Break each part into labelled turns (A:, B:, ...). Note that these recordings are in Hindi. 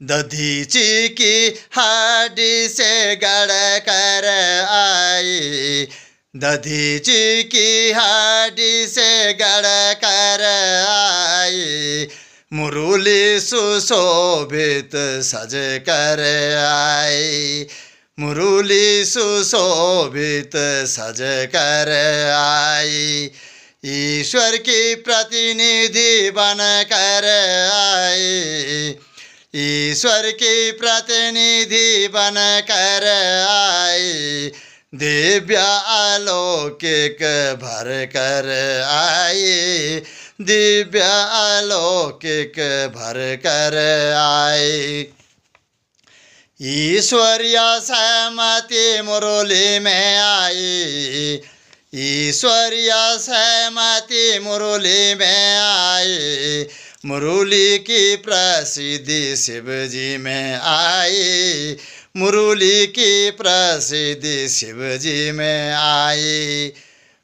A: दधीची की हड्डी से गड़ कर आई, दधीची की हड्डी से गड़ कर आई, मुरली सुशोभित सज कर आई, मुरली सुशोभित सज कर आई, ईश्वर की प्रतिनिधि बन कर आई, ईश्वर की प्रतिनिधि बन कर आई, दिव्य अलौकिक भर कर आई, दिव्य अलौकिक भर कर आई। ईश्वरीय सहमति मुरली में आई, ईश्वरीय सहमति मुरली में आई, मुरली की प्रसिद्धि शिव जी में आई, मुरली की प्रसिद्धि शिव जी में आई।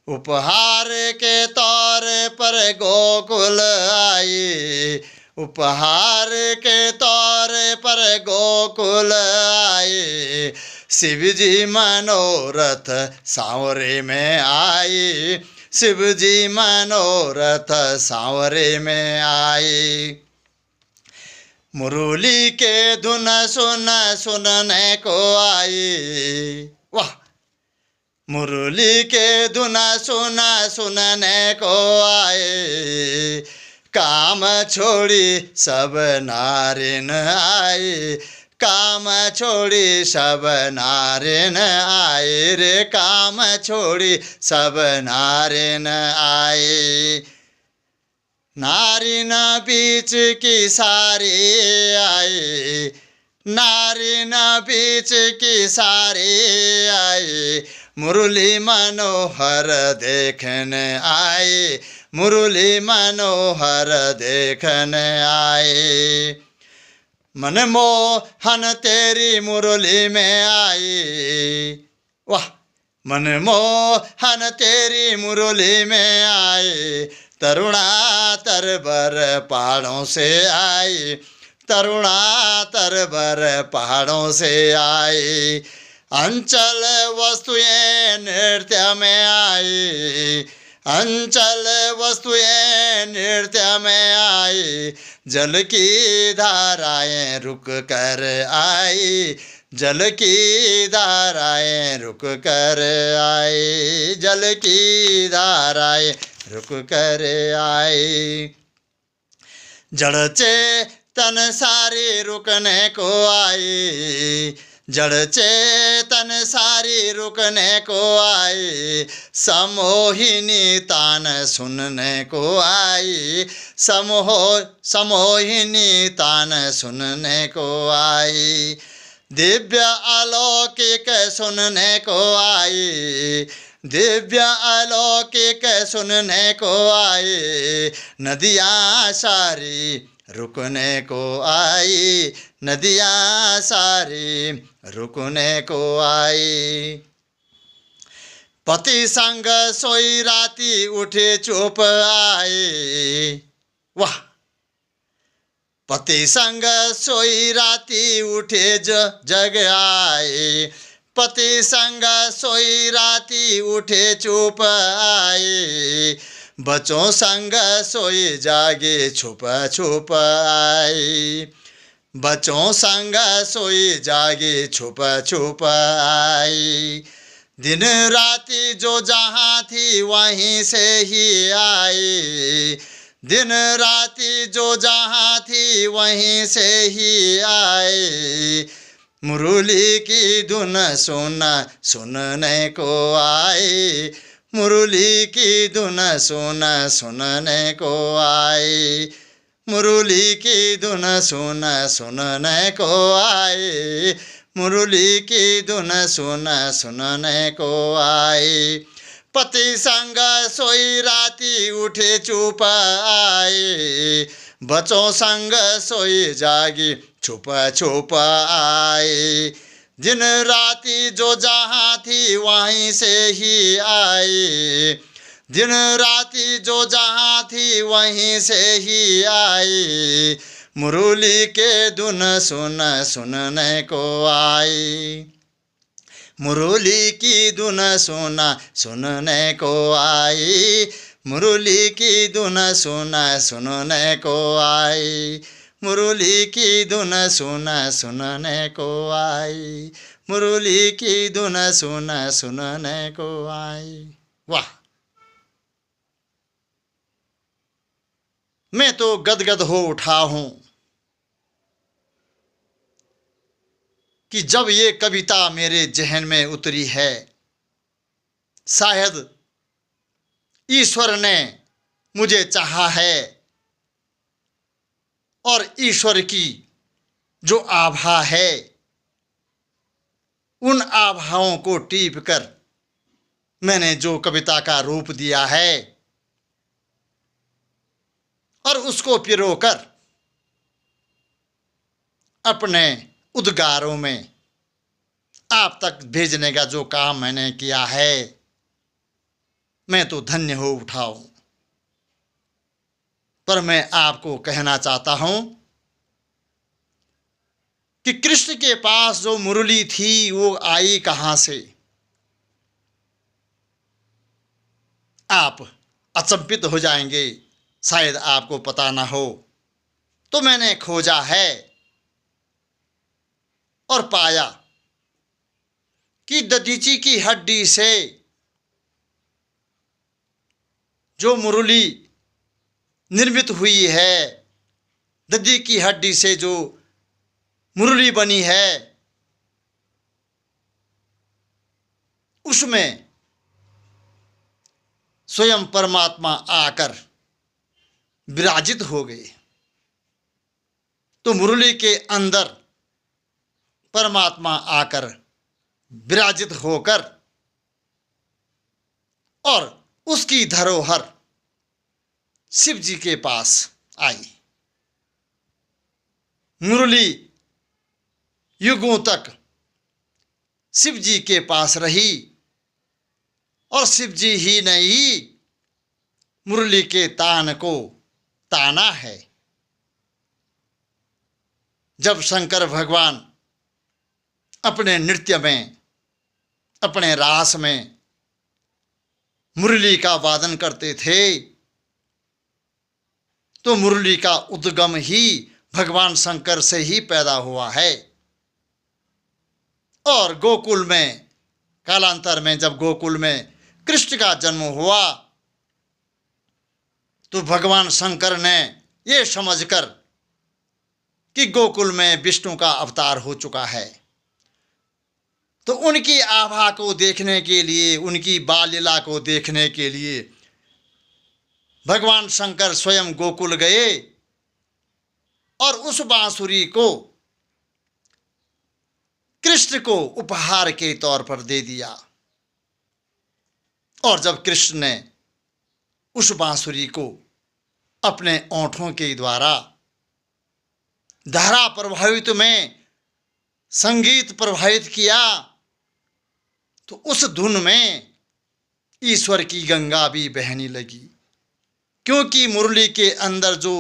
A: उपहार के तौर पर गोकुल आई, उपहार के तौर पर गोकुल आई, शिव जी मनोरथ सांवरे में आई, शिव जी मनोरथ सांवरे में आई। मुरली के धुन सुनने को आई, वाह, मुरली के धुन सुनने को आए, काम छोड़ी सब नारिन आई, काम छोड़ी सब नारिन आए रे, काम छोड़ी सब नारिन आए। नारिन बीच की सारी आई, नारिन बीच की सारी आई, मुरली मनोहर देखने आई, मुरली मनोहर देखने आई। मनमोहन तेरी मुरली में आई, वाह, मनमोहन तेरी मुरली में आई, तरुणातर बर पहाड़ों से आई, तरुणातर बर पहाड़ों से आई। अंचल वस्तुएं नृत्य में आई, अंचल वस्तुएं नृत्य में आई, जल की धाराएं रुक कर आई, जल की धाराएं रुक कर आई, जल की धाराएं रुक कर आई। जड़ चेतन सारी रुकने को आई, जड़ चेतन सारी रुकने को आई, समोहिनी तान सुनने को आई, समोहिनी तान सुनने को आई। दिव्य अलौकिक सुनने को आई, दिव्य अलौकिक सुनने को आई, नदियाँ सारी रुकने को आई, नदियाँ सारी रुकने को आई। पति संग सोई राती उठे चुप आई, वाह, पति संग सोई राती उठे जग आई, पति संग सोई राती उठे चुप आई, बच्चों संग सोई जागे छुप छुप आई, बच्चों संग सोई जागे छुप छुप आई। दिन राती जो जहाँ थी वहीं से ही आई, दिन राती जो जहाँ थी वहीं से ही आई, मुरली की धुन सुनने को आई, मुरली की धुन सुनने को आई, मुरली की धुन सुनने को आई, मुरली की धुन सुनने को आई। पति संग सोई राती उठे चुप आई, बच्चों संग सोई जागी छुप छुप आई, दिन राती जो जहाँ थी वहीं से ही आई, दिन राती जो जहाँ थी वहीं से ही आई, मुरली के धुन सुन सुनने को आई। मुरली की धुन सुन सुनने को आई। मुरली की धुन सुन सुनने को आई। मुरली की धुन सुन सुनने को आई। मुरली की धुन सुन सुनने को आई। वाह, मैं तो गदगद हो उठा हूं कि जब ये कविता मेरे जहन में उतरी है। शायद ईश्वर ने मुझे चाहा है और ईश्वर की जो आभा है, उन आभाओं को टीप कर मैंने जो कविता का रूप दिया है और उसको पिरोकर अपने उद्गारों में आप तक भेजने का जो काम मैंने किया है, मैं तो धन्य हो उठा हूं। पर मैं आपको कहना चाहता हूं कि कृष्ण के पास जो मुरली थी वो आई कहां से। आप अचंभित हो जाएंगे, शायद आपको पता ना हो। तो मैंने खोजा है और पाया कि दधीची की हड्डी से जो मुरली निर्मित हुई है, दधी की हड्डी से जो मुरली बनी है, उसमें स्वयं परमात्मा आकर विराजित हो गए। तो मुरली के अंदर परमात्मा आकर विराजित होकर और उसकी धरोहर शिव जी के पास आई। मुरली युगों तक शिव जी के पास रही और शिव जी ही ने ही मुरली के तान को ताना है। जब शंकर भगवान अपने नृत्य में, अपने रास में मुरली का वादन करते थे, तो मुरली का उद्गम ही भगवान शंकर से ही पैदा हुआ है। और गोकुल में, कालांतर में जब गोकुल में कृष्ण का जन्म हुआ, तो भगवान शंकर ने ये समझकर कि गोकुल में विष्णु का अवतार हो चुका है, तो उनकी आभा को देखने के लिए, उनकी बाल लीला को देखने के लिए भगवान शंकर स्वयं गोकुल गए और उस बांसुरी को कृष्ण को उपहार के तौर पर दे दिया। और जब कृष्ण ने उस बांसुरी को अपने ओंठों के द्वारा धारा प्रभावित में संगीत प्रभावित किया, तो उस धुन में ईश्वर की गंगा भी बहने लगी। क्योंकि मुरली के अंदर जो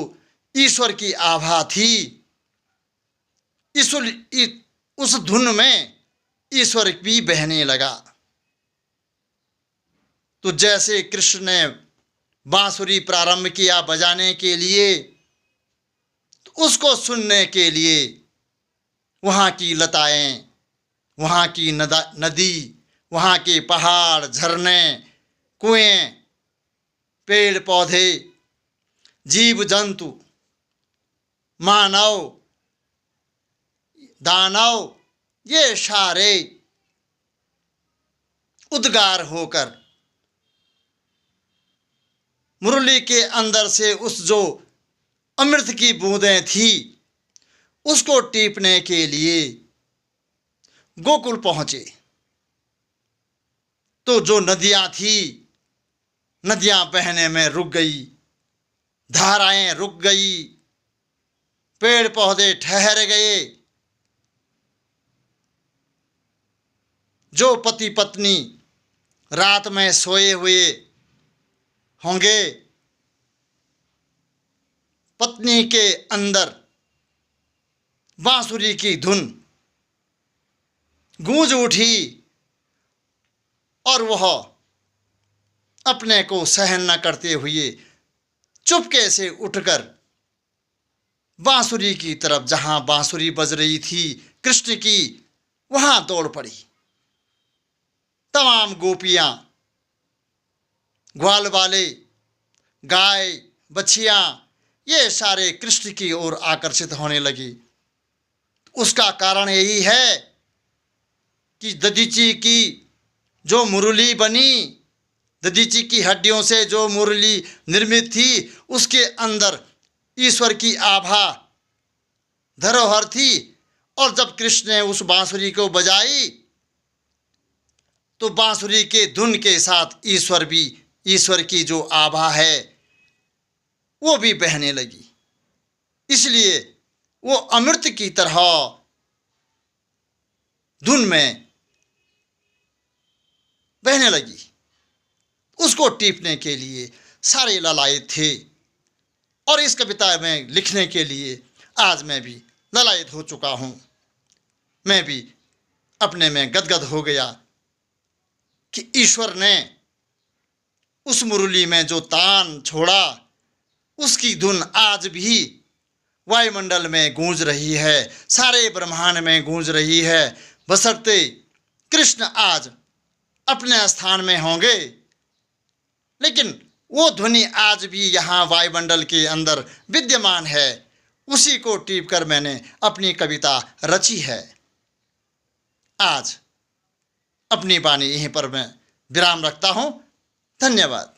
A: ईश्वर की आभा थी, उस धुन में ईश्वर भी बहने लगा। तो जैसे कृष्ण ने बांसुरी प्रारंभ किया बजाने के लिए, तो उसको सुनने के लिए वहाँ की लताएं, वहाँ की नदी, वहाँ के पहाड़, झरने, कुएं, पेड़ पौधे, जीव जंतु, मानव, दानव, ये सारे उद्गार होकर मुरली के अंदर से उस जो अमृत की बूंदें थी उसको टीपने के लिए गोकुल पहुंचे। तो जो नदियां थी, नदियां बहने में रुक गई, धाराएं रुक गई, पेड़ पौधे ठहर गए। जो पति पत्नी रात में सोए हुए होंगे, पत्नी के अंदर बांसुरी की धुन गूंज उठी और वह अपने को सहन न करते हुए चुपके से उठकर बांसुरी की तरफ, जहां बांसुरी बज रही थी कृष्ण की, वहां दौड़ पड़ी। तमाम गोपियां, ग्वाल वाले, गाय, बछियां, ये सारे कृष्ण की ओर आकर्षित होने लगी। उसका कारण यही है कि दधीची की जो मुरली बनी, दधीची की हड्डियों से जो मुरली निर्मित थी, उसके अंदर ईश्वर की आभा धरोहर थी। और जब कृष्ण ने उस बांसुरी को बजाई तो बांसुरी के धुन के साथ ईश्वर की जो आभा है वो भी बहने लगी। इसलिए वो अमृत की तरह धुन में बहने लगी। उसको टीपने के लिए सारे ललायत थे। और इस कविता में लिखने के लिए आज मैं भी ललायत हो चुका हूं। मैं भी अपने में गदगद हो गया कि ईश्वर ने उस मुरली में जो तान छोड़ा, उसकी धुन आज भी वायुमंडल में गूंज रही है, सारे ब्रह्मांड में गूंज रही है। बशर्ते कृष्ण आज अपने स्थान में होंगे, लेकिन वो ध्वनि आज भी यहाँ वायुमंडल के अंदर विद्यमान है। उसी को टीप कर मैंने अपनी कविता रची है। आज अपनी वाणी यहीं पर मैं विराम रखता हूँ। धन्यवाद।